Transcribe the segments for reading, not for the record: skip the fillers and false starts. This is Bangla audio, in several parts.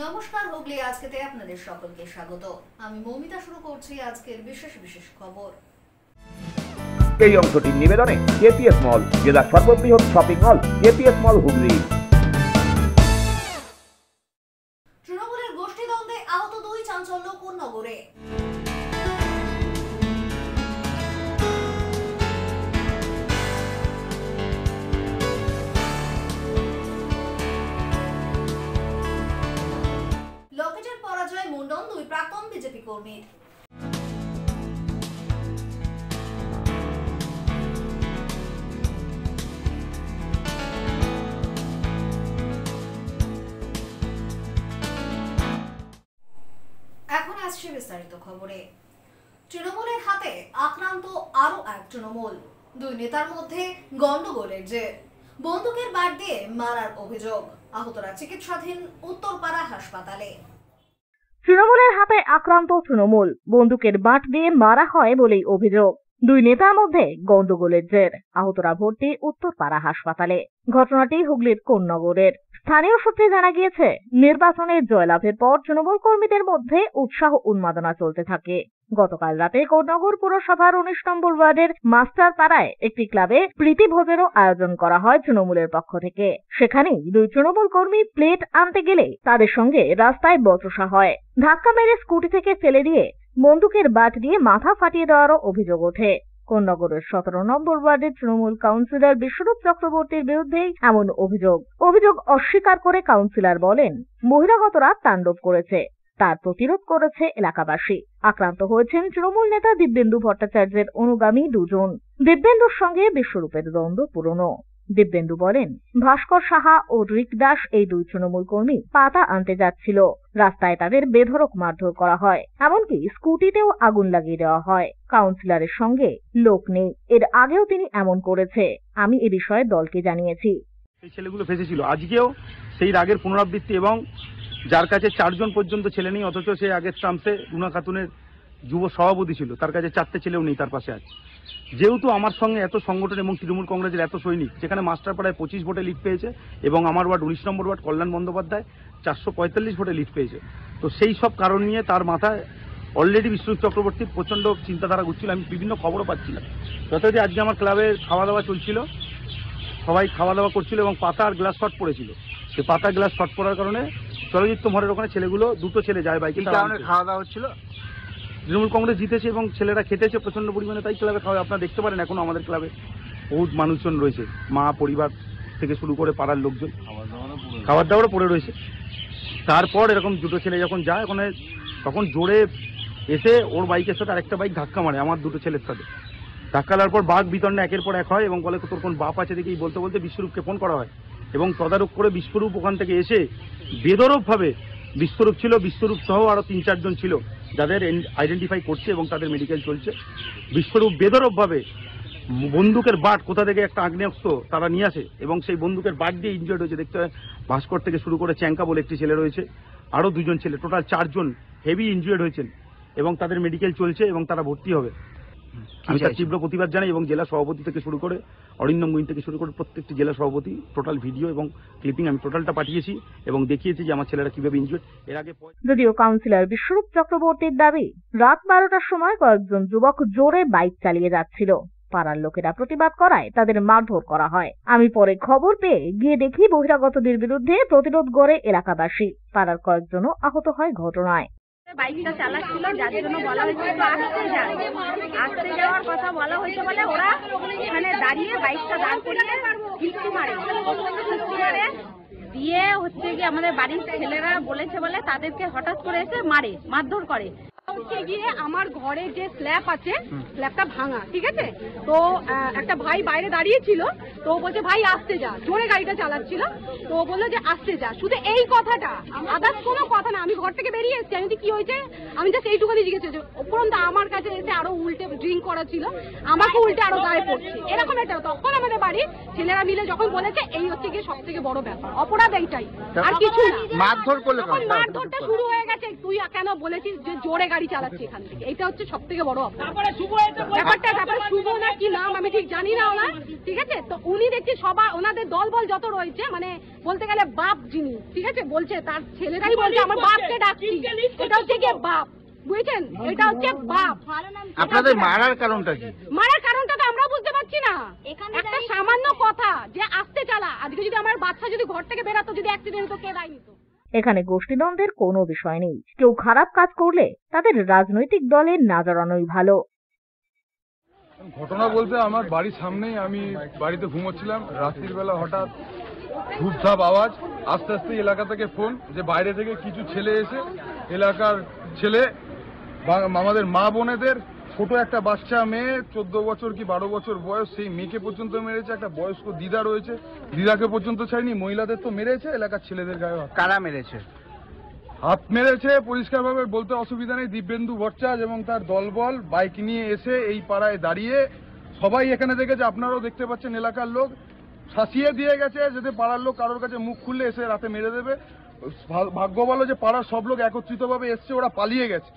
নমস্কার, হুগলি আজকেতে আপনাদের সকলকে স্বাগত। আমি মৌমিতা শুরু করছি আজকের বিশেষ খবর। এই অংশটির নিবেদনে কেপিএস মল, জেলার সর্ববৃহৎ শপিং মল কেপিএস মল হুগলি। তৃণমূলের গোষ্ঠীদ্বন্দ্বে আহত 2 চাঞ্চল্য কোন্নগরে। লকেটের পরাজয় মুন্ডন 2 প্রাক্তন বিজেপি কর্মীর। এখন আসছে বিস্তারিত খবরে। তৃণমূলের হাতে আক্রান্ত আরো এক তৃণমূল। 2 নেতার মধ্যে গন্ডগোলের জের। বন্দুকের বাট দিয়ে মারার অভিযোগ। আহতরা চিকিৎসাধীন উত্তরপাড়া হাসপাতালে। তৃণমূলের হাতে আক্রান্ত তৃণমূল, বন্দুকের বাট দিয়ে মারা হয় বলেই অভিযোগ। 2 নেতার মধ্যে গন্ডগোলের জের। আহতরা ভর্তি উত্তরপাড়া হাসপাতালে। ঘটনাটি হুগলির কোন্নগরের। স্থানীয় সূত্রে জানা গিয়েছে, নির্বাচনে জয়লাভের পর তৃণমূল কর্মীদের মধ্যে উৎসাহ উন্মাদনা চলতে থাকে। গতকাল রাতে কোন্নগর পুরসভার 19 নম্বর ওয়ার্ডের মাস্টার পাড়ায় একটি ক্লাবে প্রীতিভোজেরও আয়োজন করা হয় তৃণমূলের পক্ষ থেকে। সেখানেই 2 তৃণমূল কর্মী প্লেট আনতে গেলে তাদের সঙ্গে রাস্তায় বচসা হয়। ধাক্কা মেরে স্কুটি থেকে ফেলে দিয়ে বন্দুকের বাট দিয়ে মাথা ফাটিয়ে দেওয়ারও অভিযোগ ওঠে। কোন্নগরের 17 নম্বর ওয়ার্ডের তৃণমূল কাউন্সিলর বিশ্বরূপ চক্রবর্তীর বিরুদ্ধেই এমন অভিযোগ অস্বীকার করে কাউন্সিলর বলেন, বহিরাগতরা তাণ্ডব করেছে, তার প্রতিরোধ করেছে এলাকাবাসী। আক্রান্ত হয়েছেন তৃণমূল নেতা দিব্যেন্দু ভট্টাচার্যের অনুগামী 2 জন। দিব্যেন্দুর সঙ্গে বিশ্বরূপের দ্বন্দ্ব পুরনো। দিব্যেন্দু বলেন, ভাস্কর সাহা ও রিক দাস এই 2 তৃণমূল কর্মী পাতা আনতে যাচ্ছিল। রাস্তায় তাদের বেধড়ক মারধর করা হয়, এমনকি স্কুটিতেও আগুন লাগিয়ে দেওয়া হয়। কাউন্সিলরের সঙ্গে লোক নেই, এর আগেও তিনি এমন করেছে। আমি এ বিষয়ে দলকে জানিয়েছি। সেই ছেলেগুলো ফেসেছিল, আজকেও সেই রাগের পুনরাবৃত্তি, এবং যার কাছে 4 জন পর্যন্ত ছেলে নেই, অথচ সে আগের ট্রাম্পে রুনা খাতুনের যুব সভাপতি ছিল, তার কাছে 4টে ছেলেও নেই তার পাশে আছে। যেহেতু আমার সঙ্গে এত সংগঠন এবং তৃণমূল কংগ্রেসের এত সৈনিক, যেখানে মাস্টারপাড়ায় 25 ভোটে লিড পেয়েছে এবং আমার ওয়ার্ড 19 নম্বর ওয়ার্ড কল্যাণ বন্দ্যোপাধ্যায় 445 ভোটে লিড পেয়েছে, তো সেই সব কারণ নিয়ে তার মাথায় অলরেডি বিশ্বরূপ চক্রবর্তীর প্রচণ্ড চিন্তাধারা ঘুরছিল। আমি বিভিন্ন খবরও পাচ্ছিলাম। যথারীতি আজকে আমার ক্লাবে খাওয়া দাওয়া চলছিল, সবাই খাওয়া দাওয়া করছিল এবং পাতা আর গ্লাস শর্ট পড়েছিল। সেই পাতা গ্লাস শর্ট পড়ার কারণে চলচ্চিত্র মোড়ের ওখানে ছেলেগুলো 2টো ছেলে যায় বাইকে। খাওয়া দাওয়া হচ্ছিল, তৃণমূল কংগ্রেস জিতেছে এবং ছেলেরা খেটেছে প্রচন্ড পরিমাণে, তাই ক্লাবে খাওয়া। আপনারা দেখতে পারেন এখনো আমাদের ক্লাবে বহুত মানুষজন রয়েছে, মা পরিবার থেকে শুরু করে পাড়ার লোকজন, খাবার দাবারও পড়ে রয়েছে। তারপর এরকম 2টো ছেলে যখন যায় ওখানে, তখন জোরে এসে ওর বাইকের সাথে আরেকটা বাইক ধাক্কা মারে আমার 2টো ছেলের সাথে। ধাক্কা দেওয়ার পর বাঘ বিতণ্ডা একের পর এক হয় এবং বলে তোর কোন বাপ আছে দেখেই বলতে বলতে বিশ্বরূপকে ফোন করা হয় এবং তদারক করে বিশ্বরূপ ওখান থেকে এসে বেদরকভাবে, বিশ্বরূপ ছিল, বিশ্বরূপ সহ আরো 3-4 জন ছিল যাদের আইডেন্টিফাই করছে এবং তাদের মেডিকেল চলছে। বিশ্বরূপ বেদরকভাবে বন্দুকের বাট কোথা থেকে একটা আগ্নেয়াস্ত্র তারা নিয়ে আসে এবং সেই বন্দুকের বাট দিয়ে ইনজিয়ার্ড হয়েছে। দেখতে হয় ভাস্কর থেকে শুরু করে চ্যাঙ্কা বলে একটি ছেলে রয়েছে, আরো 2 জন ছেলে, টোটাল 4 জন হেভি ইনজিয়ার্ড হয়েছেন এবং তাদের মেডিকেল চলছে এবং তারা ভর্তি হবে। আমি তার তীব্র প্রতিবাদ জানাই এবং জেলা সভাপতি থেকে শুরু করে অরিন্দম গুইন থেকে শুরু করে প্রত্যেকটি জেলা সভাপতি টোটাল ভিডিও এবং ক্লিপিং আমি টোটালটা পাঠিয়েছি এবং দেখিয়েছি যে আমার ছেলেরা কিভাবে ইনজুর্ড। এর আগে যদিও কাউন্সিলর বিশ্বরূপ চক্রবর্তীর দাবি, রাত 12টার সময় কয়েকজন যুবক জোরে বাইক চালিয়ে যাচ্ছিল। পাড়ার লোকেরা প্রতিবাদ করায় তাদের মারধর করা হয়। আমি পরে খবর পেয়ে গিয়ে দেখি বহিরাগতদের বিরুদ্ধে প্রতিরোধ গড়ে এলাকাবাসী। পাড়ার কয়েকজনও আহত হয় ঘটনায়। বাইকটা চালাচ্ছিল, যার জন্য বলা হয়েছে আসতে যাওয়ার কথা বলা হয়েছে বলে ওরা এখানে দাঁড়িয়ে বাইকটা দাঁড় করিয়ে কিস্তি মারে দিয়ে হচ্ছে কি আমাদের বাড়ির ছেলেরা বলেছে বলে তাদেরকে হঠাৎ করে এসে মারধর করে। হচ্ছে গিয়ে আমার ঘরে যে স্ল্যাব আছে, স্ল্যাবটা ভাঙা, ঠিক আছে, তো একটা ভাই বাইরে দাঁড়িয়ে ছিল, তো বলছে ভাই আসতে যা, জোরে গাড়িটা চালাচ্ছিল, তো বললো যে আসতে যা, শুধু এই কথাটা, আদার্স কোনো কথা না। আমি ঘর থেকে বেরিয়ে এসেছি, আমি কি হয়েছে আমি জাস্ট এইটুকুনি জিজ্ঞেস করছি। উপরন্ত আমার কাছে এসে আরো উল্টে ড্রিঙ্ক করা ছিল, আমাকে উল্টে আরো গায়ে পড়ছে, এরকম একটা। তখন আমাদের বাড়ির ছেলেরা মিলে যখন বলেছে, এই হচ্ছে গিয়ে সব থেকে বড় ব্যাপার, অপরাধ এইটাই, আর কিছু না। মারধর করলে মারধরটা শুরু হয়ে গেছে, তুই কেন বলেছিস যে জোরে গাড়ি গাড়ি চালাচ্ছে এখান থেকে, এটা হচ্ছে সব থেকে বড় ব্যাপারটা। তারপরে শুভ না কি নাম আমি ঠিক জানি না ওনার, ঠিক আছে। তো উনি দেখছি সবাই ওনাদের দল বল যত রয়েছে, মানে বলতে গেলে বাপ যিনি, ঠিক আছে, বলছে তার ছেলেরাই বলছে আমার বাপকে ডাকছি, এটা হচ্ছে কি বাপ, বুঝছেন, এটা হচ্ছে বাপ। আপনাদের মারার কারণটা কি? মারার কারণটা তো আমরা বুঝতে পারছি না। একটা সামান্য কথা যে আসতে চালা, আজকে যদি আমার বাচ্চা যদি ঘর থেকে বেরাতো, যদি অ্যাক্সিডেন্ট হতো, কে দায় নিত? এখানে গোষ্ঠীদ্বন্দ্বের কোনো বিষয় নেই। কেউ খারাপ কাজ করলে তাদের রাজনৈতিক দলে না জড়ানোই ভালো। ঘটনা বলতে আমার বাড়ির সামনেই, আমি বাড়িতে ঘুমোচ্ছিলাম, রাত্রির বেলা হঠাৎ ধূপধাপ আওয়াজ, আস্তে আস্তে এলাকা থেকে ফোন যে বাইরে থেকে কিছু ছেলে এসে এলাকার ছেলে আমাদের মা বোনেদের ছোট একটা বাচ্চা মেয়ে 14 বছর কি 12 বছর বয়স, সেই মেয়েকে পর্যন্ত মেরেছে। একটা বয়স্ক দিদা রয়েছে, দিদাকে পর্যন্ত ছাড়িনি, মহিলাদের তো মেরেছে, এলাকার ছেলেদের গায়ে কারা মেরেছে? হাত মেরেছে পরিষ্কারভাবে বলতে অসুবিধা নেই। দিব্যেন্দু ভট্টাচার্য এবং তার দলবল বাইক নিয়ে এসে এই পাড়ায় দাঁড়িয়ে, সবাই এখানে দেখেছে, আপনারাও দেখতে পাচ্ছেন, এলাকার লোক শাসিয়ে দিয়ে গেছে যাতে পাড়ার লোক কারোর কাছে মুখ খুললে এসে রাতে মেরে দেবে। ভাগ্য ভালো যে পাড়ার সব লোক একত্রিতভাবে এসছে, ওরা পালিয়ে গেছে।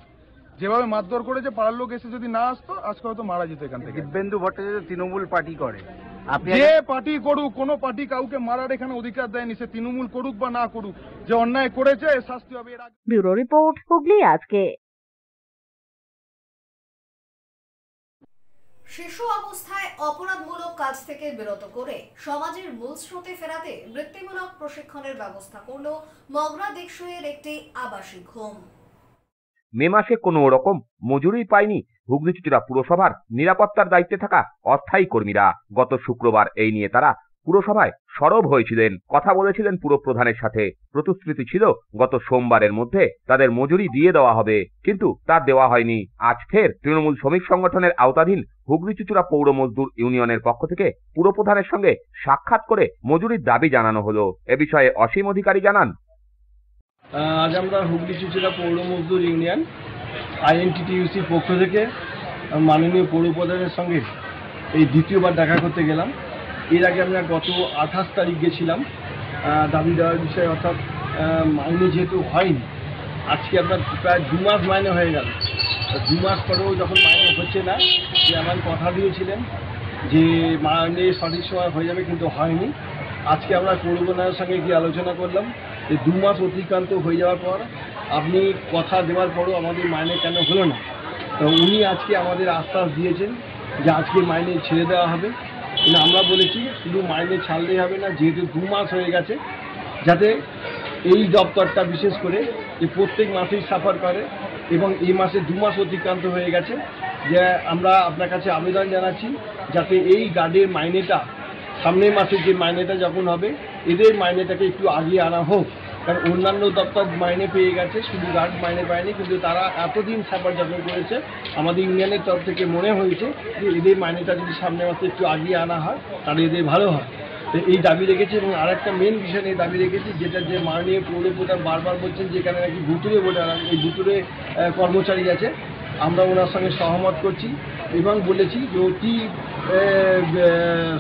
যেভাবে মারধর করেছে, পাড়ার লোক এসে যদি না আসতো আজকে হয়তো মারা যেত এখান থেকে। দিব্যেন্দু ভট্টাচার্য তৃণমূল পার্টি করে, যে পার্টি করুক, কোনো পার্টি কাউকে মারার এখানে অধিকার দেয়নি, সে তৃণমূল করুক বা না করুক, যে অন্যায় করেছে শাস্তি হবে। ব্যুরো রিপোর্ট, হুগলি আজকে। শিশু অবস্থায় অপরাধমূলক কাজ থেকে বিরত করে সমাজের মূল স্রোতে ফেরাতে বৃত্তিমূলক প্রশিক্ষণের ব্যবস্থা করল মগরা দেখশুয়ের একটি আবাসিক হোম। মে মাসে কোনো রকম মজুরি পায়নি হুগলি চুঁচুড়া পুরসভার নিরাপত্তার দায়িত্বে থাকা অস্থায়ী কর্মীরা। গত শুক্রবার এই নিয়ে তারা পুরসভায় সরব হয়েছিলেন, কথা বলেছিলেন পুরপ্রধানের সাথে। প্রতিশ্রুতি ছিল গত সোমবারের মধ্যে তাদের মজুরি দিয়ে দেওয়া হবে, কিন্তু তা দেওয়া হয়নি। আজ ফের তৃণমূল শ্রমিক সংগঠনের আওতাধীন হুগলি চুঁচুড়া পৌর মজদুর ইউনিয়নের পক্ষ থেকে পুরপ্রধানের সঙ্গে সাক্ষাৎ করে মজুরির দাবি জানানো হলো। এ বিষয়ে অসীম অধিকারী জানান, আজ আমরা হুগলি চুঁচুড়া পৌর মজদুর ইউনিয়ন আইএনটিটিইউসির পক্ষ থেকে মাননীয় পৌরপ্রধানের সঙ্গে এই দ্বিতীয়বার দেখা করতে গেলাম। এর আগে আমরা গত 28 তারিখ গেছিলাম দাবি দেওয়ার বিষয়ে, অর্থাৎ মাইনে যেহেতু হয়নি, আজকে আপনার প্রায় 2 মাস মাইনে হয়ে গেল। 2 মাস পরেও যখন মাইনে হচ্ছে না, যে আমার কথা দিয়েছিলেন যে মাইনে সঠিক সময় হয়ে যাবে, কিন্তু হয়নি। আজকে আমরা পৌরপ্রধানের সঙ্গে গিয়ে আলোচনা করলাম যে 2 মাস অতিক্রান্ত হয়ে যাওয়ার পর আপনি কথা দেওয়ার পরও আমাদের মাইনে কেন হলো না। তো উনি আজকে আমাদের আশ্বাস দিয়েছেন যে আজকে মাইনে ছেড়ে দেওয়া হবে। কিন্তু আমরা বলেছি শুধু মাইনে ছাড়লেই হবে না, যেহেতু 2 মাস হয়ে গেছে, যাতে এই দপ্তরটা বিশেষ করে যে প্রত্যেক মাসেই সাফার করে, এবং এই মাসে 2 মাস অতিক্রান্ত হয়ে গেছে, যে আমরা আপনার কাছে আবেদন জানাচ্ছি যাতে এই গার্ডের মাইনেটা সামনের মাসে যে মাইনেটা যখন হবে, এদের মাইনেটাকে একটু আগিয়ে আনা হোক। কারণ অন্যান্য দপ্তর মাইনে পেয়ে গেছে, শুধু গার্ড মাইনে পায়নি, কিন্তু তারা এতদিন সাফার যখন করেছে, আমাদের ইউনিয়নের তরফ থেকে মনে হয়েছে যে এদের মাইনেটা যদি সামনের মাসে একটু আগিয়ে আনা হয় তাহলে এদের ভালো হয়। তো এই দাবি রেখেছি। এবং আর একটা মেন বিষয় নিয়ে দাবি রেখেছি, যেটা যে মাননীয় পৌরপ্রধান বারবার বলছেন যে এখানে নাকি ভুতুরে ভোটার, এই ভুতুরে কর্মচারী আছে, আমরা ওনার সঙ্গে সহমত করছি এবং বলেছি যে অতি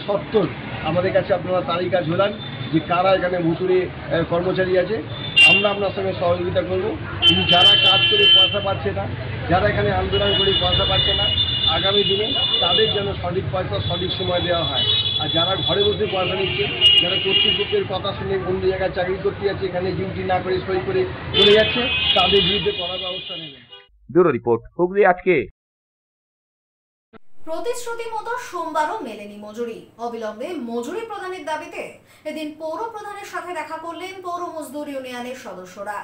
সত্তর আমাদের কাছে আপনারা তালিকা ঝোলান যে কারা এখানে ভুতুরে কর্মচারী আছে। আমরা আপনার সঙ্গে সহযোগিতা করব। কিন্তু যারা কাজ করে পয়সা পাচ্ছে না, যারা এখানে আন্দোলন করে পয়সা পাচ্ছে না, আগামী দিনে তাদের যেন সঠিক পয়সা সঠিক সময় দেওয়া হয়। আর যারা ঘরে বসে পয়সা নিচ্ছে, যারা কর্তৃপক্ষের কথা শুনে অন্য জায়গায় চাকরি করতে যাচ্ছে, এখানে ডিউটি না করে সই করে চলে যাচ্ছে, তাদের বিরুদ্ধে কড়া ব্যবস্থা নেবেন। ব্যুরো রিপোর্ট, হুগলি আজকে। প্রতিশ্রুতি মতো সোমবারও মেলেনি মজুরি। অবিলম্বে মজুরি প্রদানের দাবিতে এদিন পৌর প্রধানের সাথে দেখা করলেন পৌর মজদুর ইউনিয়নের সদস্যরা।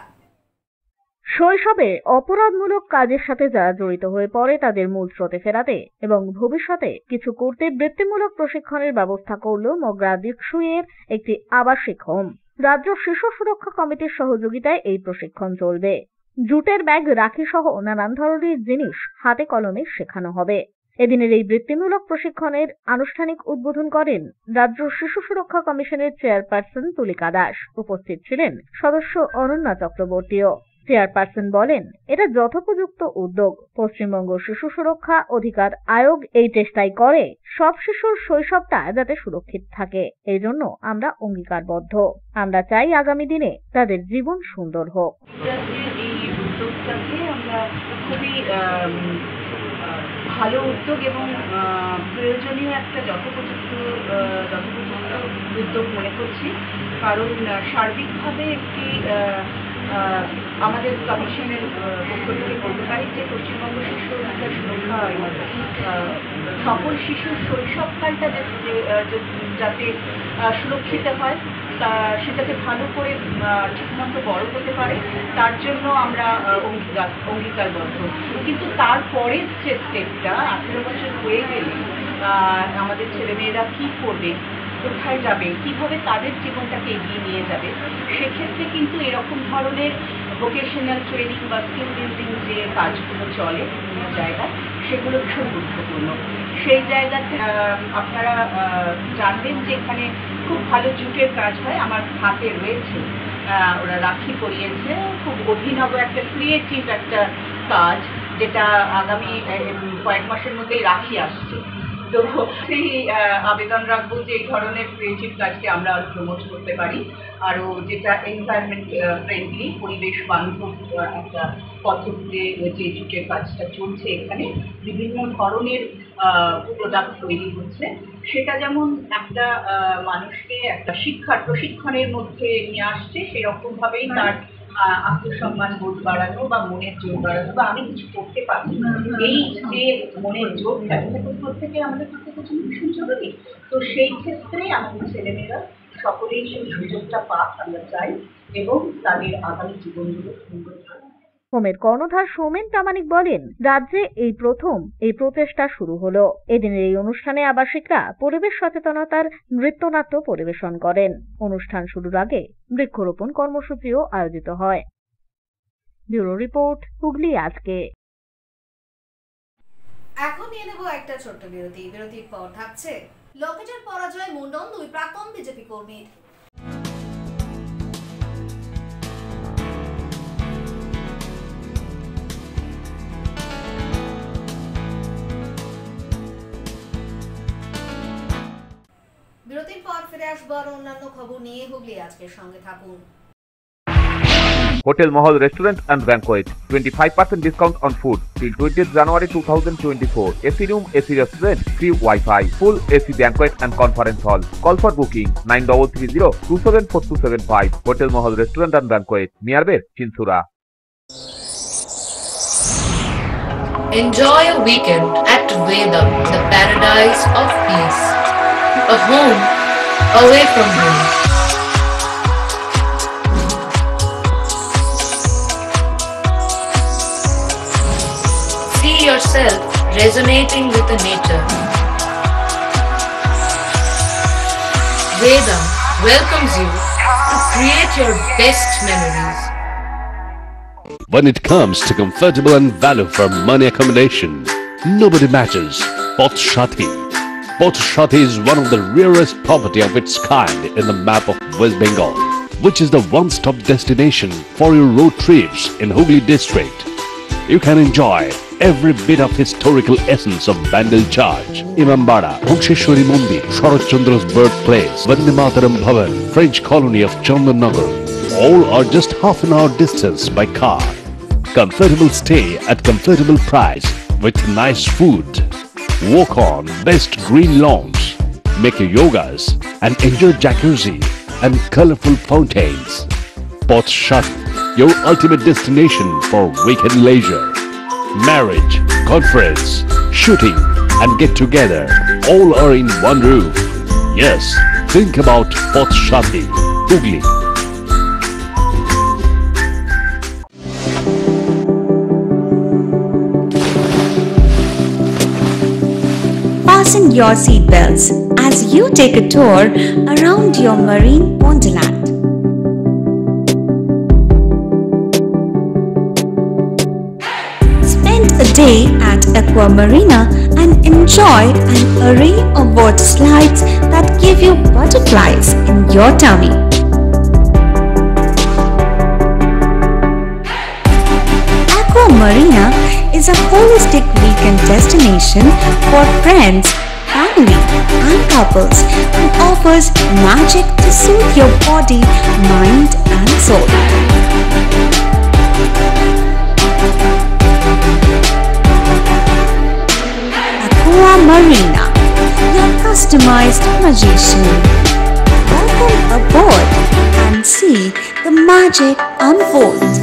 শৈশবে অপরাধমূলক কাজের সাথে যারা জড়িত হয়ে পড়ে তাদের মূল স্রোতে ফেরাতে এবং ভবিষ্যতে কিছু করতে বৃত্তিমূলক প্রশিক্ষণের ব্যবস্থা করল মগরা দেখশুয়ের একটি আবাসিক হোম। রাজ্য শিশু সুরক্ষা কমিটির সহযোগিতায় এই প্রশিক্ষণ চলবে। জুটের ব্যাগ, রাখি সহ নানান ধরনের জিনিস হাতে কলমে শেখানো হবে। এদিনের এই বৃত্তিমূলক প্রশিক্ষণের আনুষ্ঠানিক উদ্বোধন করেন রাজ্য শিশু সুরক্ষা কমিশনের চেয়ারপারসন তুলিকা দাস। উপস্থিত ছিলেন সদস্য অনন্যা চক্রবর্তীও। চেয়ারপারসন বলেন, এটা যথোপযুক্ত উদ্যোগ। পশ্চিমবঙ্গ শিশু সুরক্ষা অধিকার আয়োগ এই চেষ্টাই করে সব শিশুর শৈশবটা যাতে সুরক্ষিত থাকে। এই জন্য আমরা অঙ্গীকারবদ্ধ। আমরা চাই আগামী দিনে তাদের জীবন সুন্দর হোক। উদ্যোগটাকে আমরা খুবই ভালো উদ্যোগ এবং প্রয়োজনীয় একটা যথোপযুক্ত উদ্যোগ মনে করছি, কারণ সার্বিকভাবে একটি আমাদের কমিশনের পক্ষ থেকে বলতে পারি যে পশ্চিমবঙ্গ শিশু অধিকার সুরক্ষা আইন সকল শিশুর শৈশবকালটা যাতে সুরক্ষিত হয়, সেটাকে ভালো করে ঠিকমতো বড় হতে পারে, তার জন্য আমরা অঙ্গীকারবদ্ধ। কিন্তু তারপরের যে স্টেপটা 18 বছর হয়ে গেলে আমাদের ছেলেমেয়েরা কী করবে, কোথায় যাবে, কীভাবে তাদের জীবনটাকে এগিয়ে নিয়ে যাবে, সেক্ষেত্রে কিন্তু এরকম ধরনের ভোকেশনাল ট্রেনিং বা স্কিল বিল্ডিং যে কাজগুলো চলে বিভিন্ন জায়গায়, সেগুলো ভীষণ গুরুত্বপূর্ণ। সেই জায়গাতে আপনারা জানবেন যে এখানে খুব ভালো জুটের কাজ হয়, আমার হাতে রয়েছে, ওরা রাখি পরিয়েছে, খুব অভিনব একটা ক্রিয়েটিভ একটা কাজ, যেটা আগামী কয়েক মাসের মধ্যেই রাখি আসছে। তো সেই আবেদন রাখবো যে এই ধরনের ক্রিয়েটিভ কাজকে আমরা আরো প্রমোট করতে পারি, আরও যেটা এনভায়রনমেন্ট ফ্রেন্ডলি, পরিবেশ বান্ধব একটা পদ্ধতিতে যে জুটের কাজটা চলছে, এখানে বিভিন্ন ধরনের প্রোডাক্ট তৈরি হচ্ছে, সেটা যেমন একটা মানুষকে একটা প্রশিক্ষণের মধ্যে নিয়ে আসছে, সেরকমভাবেই তার আত্মসম্মান বোধ বাড়ানো বা মনের জোর বাড়ানো বা আমি কিছু করতে পারি, এই যে মনের জোরটা, এটা তো প্রত্যেকে আমাদের প্রত্যেকের জন্য ভীষণ জরুরি। তো সেই ক্ষেত্রে আমাদের ছেলেমেয়েরা সকলেই সেই সুযোগটা পাক আমরা চাই এবং তাদের আগামী জীবনগুলো সুন্দর হয়। হোমের কর্ণধার সৌমেন প্রামাণিক বলেন, রাজ্যে এই প্রথম এই প্রচেষ্টা শুরু হলো। এদিনের এই অনুষ্ঠানে আবাসিকরা পরিবেশ সচেতনতার নৃত্যনাট্য পরিবেশন করেন। অনুষ্ঠান শুরুর আগে বৃক্ষরোপণ কর্মসূচিও আয়োজিত হয়। ব্যুরো রিপোর্ট, হুগলি আজকে। এখন নিয়ে নেব একটা ছোট্ট বিরতি। বিরতির পর থাকছে লকেটের পরাজয় মুন্ডন 2 প্রাক্তন বিজেপি কর্মীর। বিরতির পর ফিরে আসবো আর অন্যান্য খবর নিয়ে। হুগলি আজকের সঙ্গে থাকুন। Hotel Mahal Restaurant and Banquet, 25% discount on food till 20th January 2024. AC room, AC restaurant, free Wi-Fi, full AC banquet and conference hall. Call for booking 9330-274275. Hotel Mahal Restaurant and Banquet, Miyarber, Chinsura. Enjoy a weekend at Vedam, the paradise of peace. A home away from home. See yourself resonating with the nature. Vedam welcomes you to create your best memories. When it comes to comfortable and value for money accommodation, nobody matches Pothshati. Pothshati is one of the rarest property of its kind in the map of West Bengal, which is the one-stop destination for your road trips in Hooghly district. You can enjoy every bit of historical essence of Bandel Church, Imambara, Bhuksheshwari Mandir, Sharat Chandra's birthplace, Vande Mataram Bhavan, French colony of Chandannagar. All are just half an hour distance by car. Comfortable stay at comfortable price with nice food. Walk on best green lawns, make your yogas and enjoy jacuzzi and colorful fountains. Pothshati, your ultimate destination for weekend leisure. Marriage, conference, shooting and get together all are in one roof. Yes, think about Pothshati, Hooghly. Fasten your seatbelts as you take a tour around your marine wonderland. Spend a day at Aqua Marina and enjoy an array of water slides that give you butterflies in your tummy. Aqua Marina is a holistic weekend destination for friends, family and couples and offers magic to soothe your body, mind and soul. customized magician. Welcome aboard and see the magic unfold.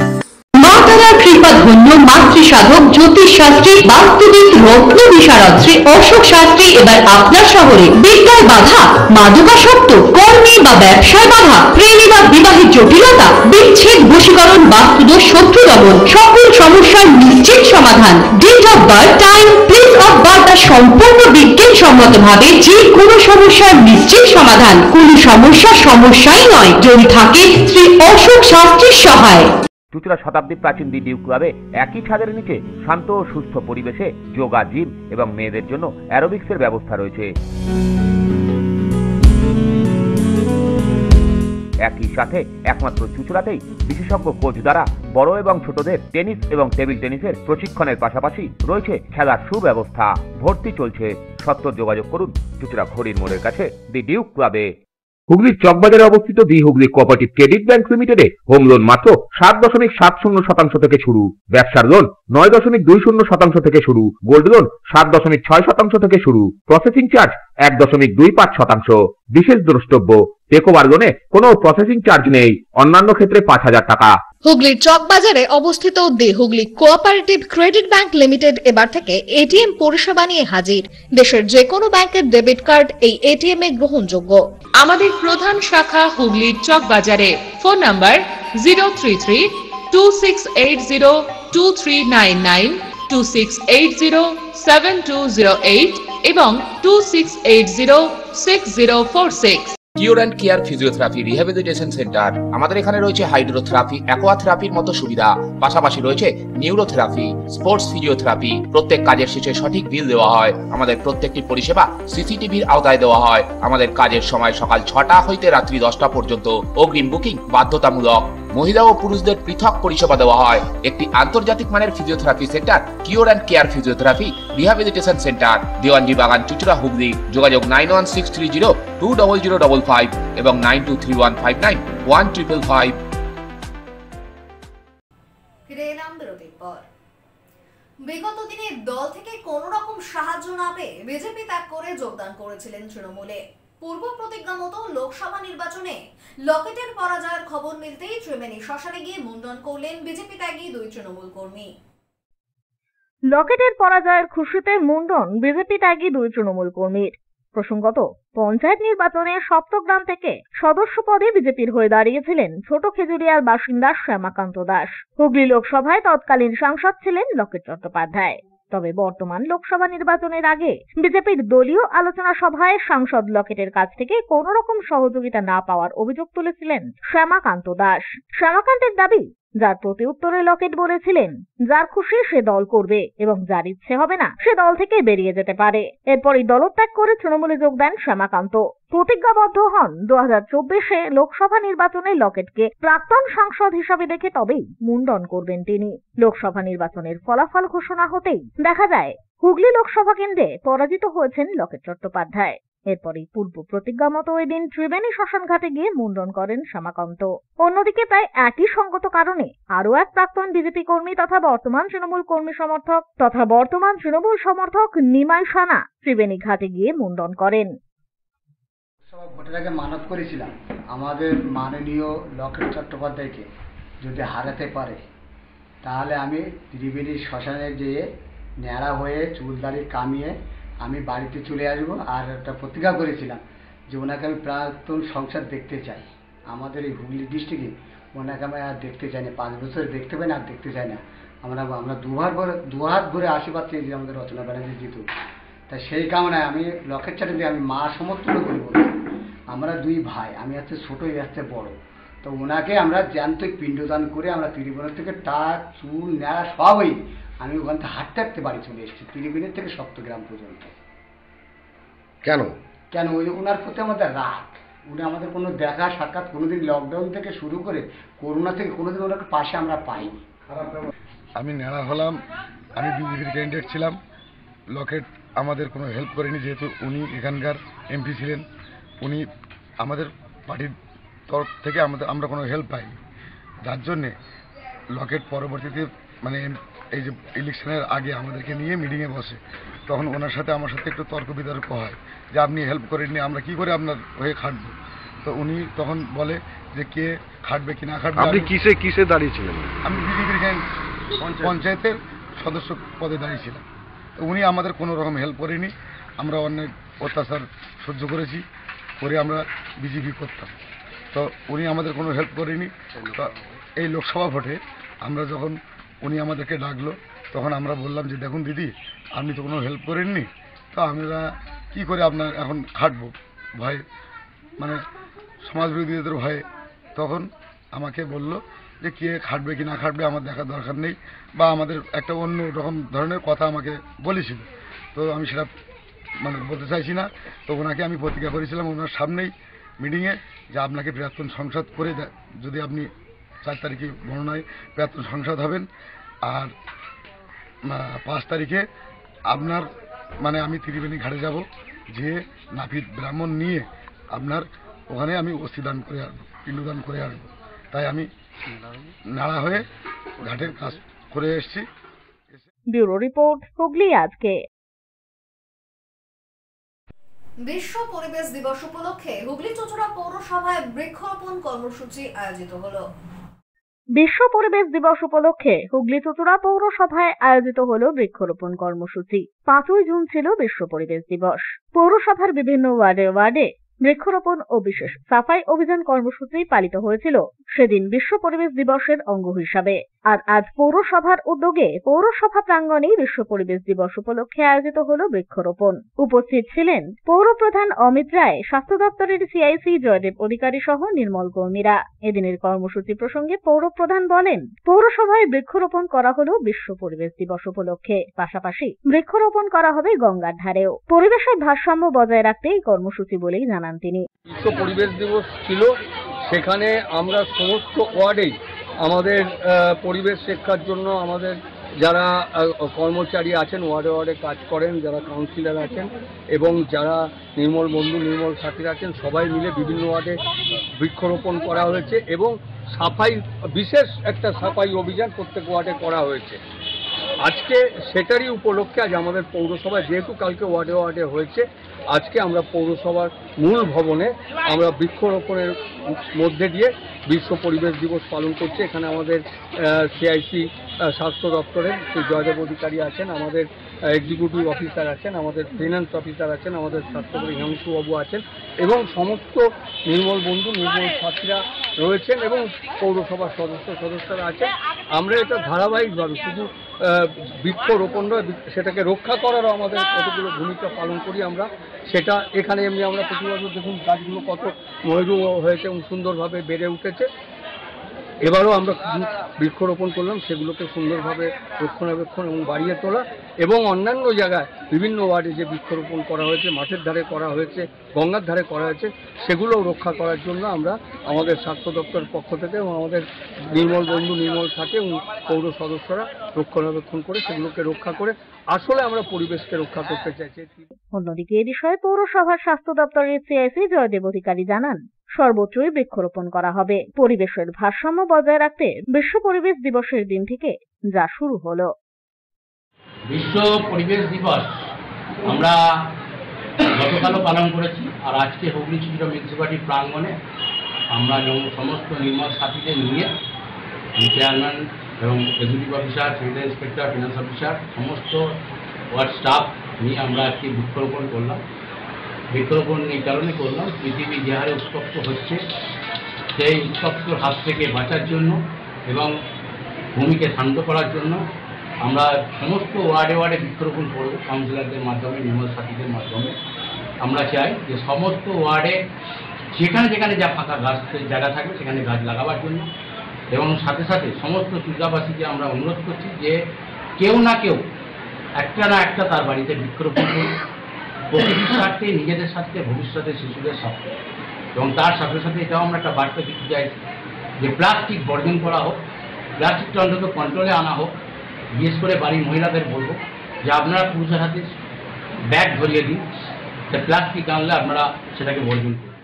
মা তারার কৃপা ধন্য মাতৃসাধক জ্যোতিষ শাস্ত্রী বাস্তুবিদ রত্ন বিশারদ শ্রী অশোক শাস্ত্রী এবার আপনার শহরে। বিদ্যায় বাধা, মাদকাসক্ত, কর্মে বা ব্যবসায় বাধা, প্রেমে বা বিবাহের জটিলতা, বিচ্ছেদ, বশীকরণ, বাস্তুদোষ, শত্রু দমন, সকল সমস্যার নিশ্চিত সমাধান। Date of birth, time, place of birth সম্পূর্ণ বিজ্ঞানসম্মত ভাবে যে কোনো সমস্যার নিশ্চিত সমাধান। কোনো সমস্যাই নয় যদি থাকে শ্রী অশোক শাস্ত্রীর সহায়। চুঁচুড়া শতাব্দী প্রাচীন দি ডিউক ক্লাবে একই ছাদের নিচে শান্ত ও সুস্থ পরিবেশে যোগা, জিম এবং মেয়েদের জন্য অ্যারোবিক্সের ব্যবস্থা রয়েছে। একই সাথে একমাত্র চুঁচুড়াতেই বিশেষজ্ঞ কোচ দ্বারা বড় এবং ছোটদের টেনিস এবং টেবিল টেনিসের প্রশিক্ষণের পাশাপাশি রয়েছে খেলার সুব্যবস্থা। ভর্তি চলছে, সত্তর যোগাযোগ করুন চুঁচুড়া ঘড়ির মোড়ের কাছে দি ডিউক ক্লাবে। হুগলির চকবাজারে অবস্থিত the Hooghly cooperative credit bank লিমিটেডে হোম লোন মাত্র 7.70% থেকে শুরু, ব্যবসার লোন 9.20% থেকে শুরু, গোল্ড লোন 7.6% থেকে শুরু, প্রসেসিং চার্জ 1.25%। বিশেষ দ্রষ্টব্য, টেকওভার লোনে কোনো প্রসেসিং চার্জ নেই, অন্যান্য ক্ষেত্রে 5,000 টাকা। হুগলির চকবাজারে অবস্থিত the Hooghly cooperative credit bank limited এবার থেকে এটিএম পরিষেবা নিয়ে হাজির। দেশের যে কোনো ব্যাংকের ডেবিট কার্ড এই এটিএম এ গ্রহণযোগ্য। আমাদের প্রধান শাখা হুগলির চকবাজারে। ফোন নাম্বার 033-2680-2399, 2680-7208 এবং 2680-6046। Cure and care physiotherapy rehabilitation centre. আমাদের এখানে রয়েছে হাইড্রোথেরাপি, অ্যাকোয়াথেরাপির মতো সুবিধা, পাশাপাশি রয়েছে নিউরোথেরাপি, স্পোর্টস ফিজিওথেরাপি। প্রত্যেক কাজের শেষে সঠিক বিল দেওয়া হয়। আমাদের প্রত্যেকটি পরিষেবা সিসিটিভির আওতায় দেওয়া হয়। আমাদের কাজের সময় সকাল 6টা হইতে রাত্রি 10টা পর্যন্ত। অগ্রিম বুকিং বাধ্যতামূলক। মহিলা ও পুরুষদের পৃথক পরিষেবা দেওয়া হয়। একটি আন্তর্জাতিক মানের physiotherapy centre cure and care physiotherapy rehabilitation centre, Dewanji বাগান, চুঁচুড়া, হুগলি। যোগাযোগ 9163020055 এবং 9231591555। ফিরে এলাম বিরতির পর। বিগত দিনে দল থেকে কোন রকম সাহায্য না পেয়ে বিজেপি ত্যাগ করে যোগদান করেছিলেন তৃণমূলে। পূর্ব প্রতিজ্ঞা মতো লোকসভা নির্বাচনে লকেটের পরাজয়ের খবর মিলতেই ত্রিবেণী শ্মশানে গিয়ে মুন্ডন করলেন বিজেপি ত্যাগী দুই তৃণমূল কর্মী। লকেটের পরাজয়ের খুশিতে মুন্ডন বিজেপি ত্যাগী দুই তৃণমূল কর্মীর। প্রসঙ্গত, পঞ্চায়েত নির্বাচনে সপ্তগ্রাম থেকে সদস্য পদে বিজেপির হয়ে দাঁড়িয়েছিলেন ছোট খেজুরিয়ার বাসিন্দা শ্যামাকান্ত দাস। হুগলি লোকসভায় তৎকালীন সাংসদ ছিলেন লকেট চট্টোপাধ্যায়। তবে বর্তমান লোকসভা নির্বাচনের আগে বিজেপির দলীয় আলোচনা সভায় সাংসদ লকেটের কাছ থেকে কোন রকম সহযোগিতা না পাওয়ার অভিযোগ তুলেছিলেন শ্যামাকান্ত দাস। শ্যামাকান্তের দাবি, যার প্রতি উত্তরে লকেট বলেছিলেন, যার খুশি সে দল করবে এবং যার ইচ্ছে হবে না সে দল থেকে বেরিয়ে যেতে পারে। এরপরই দলত্যাগ করে তৃণমূলে যোগ দেন শ্যামাকান্ত। প্রতিজ্ঞাবদ্ধ হন 2024-এ লোকসভা নির্বাচনে লকেটকে প্রাক্তন সাংসদ হিসাবে দেখে তবেই মুন্ডন করবেন তিনি। লোকসভা নির্বাচনের ফলাফল ঘোষণা হতেই দেখা যায় হুগলি লোকসভা কেন্দ্রে পরাজিত হয়েছেন লকেট চট্টোপাধ্যায়। এরপরই পূর্ব প্রতিজ্ঞা মতো ওই দিন ত্রিবেণী শ্মশান ঘাটে গিয়ে মুন্ডন করেন শ্যামাকান্ত। অন্যদিকে প্রায় একই সঙ্গত কারণে আরো এক প্রাক্তন বিজেপি কর্মী তথা বর্তমান তৃণমূল সমর্থক নিমাই সানা ত্রিবেণী ঘাটে গিয়ে মুন্ডন করেন। ভোটের আগে মানত করেছিলাম আমাদের মাননীয় লকেট চট্টোপাধ্যায়কে যদি হারাতে পারে তাহলে আমি ত্রিবেণী শ্মশানে যেয়ে ন্যাড়া হয়ে চুলদাড়ি কামিয়ে আমি বাড়িতে চলে আসবো। আর একটা প্রতিজ্ঞা করেছিলাম যে ওনাকে আমি প্রাক্তন সংসদ দেখতে চাই। আমাদের এই হুগলি ডিস্ট্রিক্টে ওনাকে আমি আর দেখতে চাই না, 5 বছর দেখতে পাই না, আর দেখতে চাই না। আমরা দুহাত ভরে আশীর্বাদ চেয়েছি আমাদের রচনা ব্যানার্জি জিতুক। তাই সেই কামনায় আমি লকেট চ্যাটার্জি আমি মা সমর্থন করি বলি। আমরা দুই ভাই, আমি হচ্ছে ছোটো, এই হচ্ছে বড়। তো ওনাকে আমরা জ্যান্তই পিণ্ডদান করে আমরা ত্রিবেণী থেকে টাক চুল ন্যাড়া সবই আমি ওখান থেকে হাঁটতে হাঁটতে বাড়ি চলে এসেছি ত্রিবেণী থেকে সপ্তগ্রাম পর্যন্ত। কেন ওই ওনার প্রতি আমাদের রাগ। উনি আমাদের কোনো দেখা সাক্ষাৎ কোনোদিন লকডাউন থেকে শুরু করে করোনা থেকে কোনোদিন ওনাকে পাশে আমরা পাইনি। আমি ন্যাড়া হলাম, আমি বিজেপির ক্যান্ডিডেট ছিলাম, লকেট আমাদের কোনো হেল্প করেনি, যেহেতু উনি এখানকার এমপি ছিলেন। উনি আমাদের পার্টির তরফ থেকে আমরা কোনো হেল্প পাইনি, যার জন্যে লকেট পরবর্তীতে মানে এই যে ইলেকশনের আগে আমাদেরকে নিয়ে মিটিংয়ে বসে, তখন ওনার সাথে আমার সাথে একটু তর্ক বিতর্ক হয় যে আপনি হেল্প করেননি, আমরা কি করে আপনার হয়ে খাটবো। তো উনি তখন বলে যে কে খাটবে কি না খাটবে। আপনি কিসে কিসে দাঁড়িয়েছিলেন? আমি বিজেপির পঞ্চায়েতের সদস্য পদে দাঁড়িয়েছিলাম। তো উনি আমাদের কোনো রকম হেল্প করেনি, আমরা অনেক অত্যাচার সহ্য করেছি, করে আমরা বিজেপি করতাম। তো উনি আমাদের কোনো হেল্প করেনি। তো এই লোকসভা ভোটে আমরা যখন উনি আমাদেরকে ডাকলো, তখন আমরা বললাম যে দেখুন দিদি, আপনি তো কোনো হেল্প করেননি, তো আমরা কি করে আপনার এখন খাটবো ভয়ে, মানে সমাজ বিরোধীদের ভয়ে। তখন আমাকে বলল যে কে খাটবে কি না খাটবে আমার দেখার দরকার নেই, বা আমাদের একটা অন্য রকম ধরনের কথা আমাকে বলেছিল। তো আমি সেটা মানে বলতে চাইছি না। তো ওনাকে আমি প্রতিজ্ঞা করেছিলাম ওনার সামনেই মিটিংয়ে যে আপনাকে প্রাক্তন সংসদ করে যদি আপনি 4 তারিখে গণনায় প্রাক্তন সংসদ হবেন, আর 5 তারিখে আপনার মানে আমি ত্রিবেণী ঘাটে যাব, যে নাপিত ব্রাহ্মণ নিয়ে আপনার ওখানে আমি অস্থিদান করে আসবো, পিণ্ডদান করে আসবো। তাই আমি নাড়া হয়ে ঘাটের কাজ করে এসেছি। ব্যুরো রিপোর্ট, হুগলি আজকে। বিশ্ব পরিবেশ দিবস উপলক্ষে হুগলি চুঁচুড়া পৌরসভায় বৃক্ষরোপণ কর্মসূচি আয়োজিত হলো। বিশ্ব পরিবেশ দিবস উপলক্ষে হুগলি চুঁচুড়া পৌরসভায় আয়োজিত হলো বৃক্ষরোপণ কর্মসূচি। 5ই জুন ছিল বিশ্ব পরিবেশ দিবস। পৌরসভার বিভিন্ন ওয়ার্ডে বৃক্ষরোপণ ও বিশেষ সাফাই অভিযান কর্মসূচি পালিত হয়েছিল সেদিন বিশ্ব পরিবেশ দিবসের অঙ্গ হিসাবে। আর আজ পৌরসভার উদ্যোগে পৌরসভা প্রাঙ্গণে বিশ্ব পরিবেশ দিবস উপলক্ষে আয়োজিত হলো বৃক্ষরোপণ। উপস্থিত ছিলেন পৌরপ্রধান অমিত রায়, স্বাস্থ্য দপ্তরের সিআইসি জয়দেব অধিকারী সহ নির্মল কর্মীরা। এদিনের কর্মসূচি প্রসঙ্গে পৌরপ্রধান বলেন, পৌরসভায় বৃক্ষরোপণ করা হলো বিশ্ব পরিবেশ দিবস উপলক্ষে, পাশাপাশি বৃক্ষরোপণ করা হবে গঙ্গার ধারেও। পরিবেশের ভারসাম্য বজায় রাখতে এই কর্মসূচি বলেই জানান তিনি। বিশ্ব পরিবেশ দিবস ছিল, সেখানে আমরা সমস্ত ওয়ার্ডেই আমাদের পরিবেশ শিক্ষার জন্য আমাদের যারা কর্মচারী আছেন, ওয়ার্ডে ওয়ার্ডে কাজ করেন, যারা কাউন্সিলর আছেন এবং যারা নির্মল বন্ধু নির্মল সাথী আছেন, সবাই মিলে বিভিন্ন ওয়ার্ডে বৃক্ষরোপণ করা হয়েছে এবং সাফাই, বিশেষ একটা সাফাই অভিযান প্রত্যেক ওয়ার্ডে করা হয়েছে। আজকে সেটারই উপলক্ষে আজ আমাদের পৌরসভায়, যেহেতু কালকে ওয়ার্ডে ওয়ার্ডে হয়েছে, আজকে আমরা পৌরসভার মূল ভবনে আমরা বৃক্ষরোপণের মধ্যে দিয়ে বিশ্ব পরিবেশ দিবস পালন করছি। এখানে আমাদের সিআইসি স্বাস্থ্য দপ্তরের শ্রী জয়দেব অধিকারী আছেন, আমাদের এক্সিকিউটিভ অফিসার আছেন, আমাদের ফিনান্স অফিসার আছেন, আমাদের স্বাস্থ্যমন্ত্রী হিমাংশুবাবু আছেন এবং সমস্ত নির্মল বন্ধু নির্মল সাথীরা রয়েছেন এবং পৌরসভার সদস্যরা আছেন। আমরা এটা ধারাবাহিকভাবে শুধু বৃক্ষরোপণ নয়, সেটাকে রক্ষা করারও আমাদের কতগুলো ভূমিকা পালন করি আমরা। সেটা এখানে এমনি আমরা প্রতি বছর দেখুন গাছগুলো কত ময়ূর হয়েছে এবং সুন্দরভাবে বেড়ে উঠেছে। এবারও আমরা বৃক্ষরোপণ করলাম, সেগুলোকে সুন্দরভাবে রক্ষণাবেক্ষণ এবং বাড়িয়ে তোলা এবং অন্যান্য জায়গায় বিভিন্ন ওয়ার্ডে যে বৃক্ষরোপণ করা হয়েছে, মাঠের ধারে করা হয়েছে, গঙ্গার ধারে করা হয়েছে, সেগুলোও রক্ষা করার জন্য আমরা আমাদের স্বাস্থ্য দপ্তরের পক্ষ থেকে এবং আমাদের নির্মল বন্ধু নির্মল সাথে এবং পৌর সদস্যরা রক্ষণাবেক্ষণ করে সেগুলোকে রক্ষা করে আসলে আমরা পরিবেশকে রক্ষা করতে চাইছি। অন্যদিকে এ বিষয়ে পৌরসভার স্বাস্থ্য দপ্তরের সিআইসি জয়দেব অধিকারী জানান, সর্বত্রই বৃক্ষরোপণ করা হবে। পরিবেশের ভারসাম্য বজায় রাখতে বিশ্ব পরিবেশ দিবসের দিন থেকে যা শুরু হলো। বিশ্ব পরিবেশ দিবস আমরা গতকালও পালন করেছি, আর আজকে হুগলি চুঁচুড়া মিউনিসিপ্যালিটির প্রাঙ্গণে আমরা সমস্ত নির্মল সাথীদের নিয়ে চেয়ারম্যান এবং executive officer, secretary inspector, finance officer, সমস্ত ওয়ার্ড স্টাফ নিয়ে আমরা একটি বৃক্ষরোপণ করলাম। বৃক্ষরোপণ এই কারণে করলাম, পৃথিবী যে হারে উত্তপ্ত হচ্ছে সেই উত্তপ্তর হাত থেকে বাঁচার জন্য এবং ভূমিকে শান্ত করার জন্য আমরা সমস্ত ওয়ার্ডে ওয়ার্ডে বৃক্ষরোপণ করব কাউন্সিলরদের মাধ্যমে, নির্মল সাথীদের মাধ্যমে। আমরা চাই যে সমস্ত ওয়ার্ডে যেখানে যেখানে যা ফাঁকা গাছের জায়গা থাকবে সেখানে গাছ লাগাবার জন্য এবং সাথে সাথে সমস্ত চুঁচুড়াবাসীকে আমরা অনুরোধ করছি যে কেউ না কেউ একটা না একটা তার বাড়িতে বৃক্ষরোপণ করুন, প্রকৃতির স্বার্থে, নিজেদের স্বার্থে, ভবিষ্যতের শিশুদের স্বার্থে। এবং তার সাথে সাথে এটাও আমরা একটা বার্তা দিতে চাইছি যে প্লাস্টিক বর্জন করা হোক, প্লাস্টিকটা অন্তত কন্ট্রোলে আনা হোক। বিশেষ করে বাড়ির মহিলাদের বলবো যে আপনারা পুরুষের হাতে ব্যাগ ধরিয়ে দিন, সে প্লাস্টিক আনলে আপনারা সেটাকে বর্জন করুন।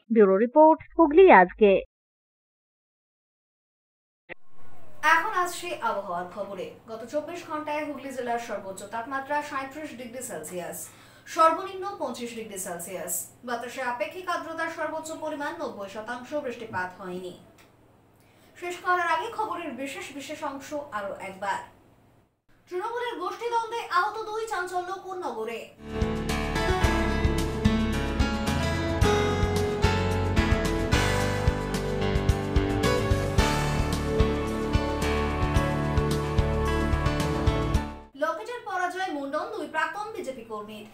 ব্যুরো রিপোর্ট, হুগলি আজকে। এখন আসছে আবহাওয়ার খবরে। গত 24 ঘন্টায় হুগলি জেলার সর্বোচ্চ তাপমাত্রা 37 ডিগ্রি সেলসিয়াস, সর্বনিম্ন 25 ডিগ্রি সেলসিয়াস। বাতাসে আপেক্ষিক আর্দ্রতার সর্বোচ্চ পরিমাণ 90%। বৃষ্টিপাত হয়নি। শেষ করার আগে খবরের বিশেষ অংশ আরো একবার। তৃণমূলের গোষ্ঠীদ্বন্দ্বে আহত 2, চাঞ্চল্য কোন্নগরে। লকেটের পরাজয় মুন্ডন 2 প্রাক্তন বিজেপি কর্মীর।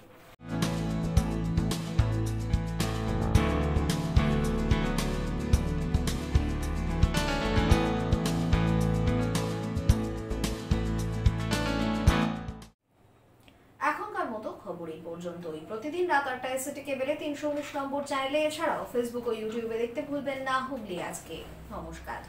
এখনকার মতো খবর এই পর্যন্তই। প্রতিদিন রাত 8টায় সিটি কেবলে 319 নম্বর চ্যানেলে, এছাড়াও ফেসবুক ও ইউটিউবে দেখতে ভুলবেন না হুগলি আজকে। নমস্কার।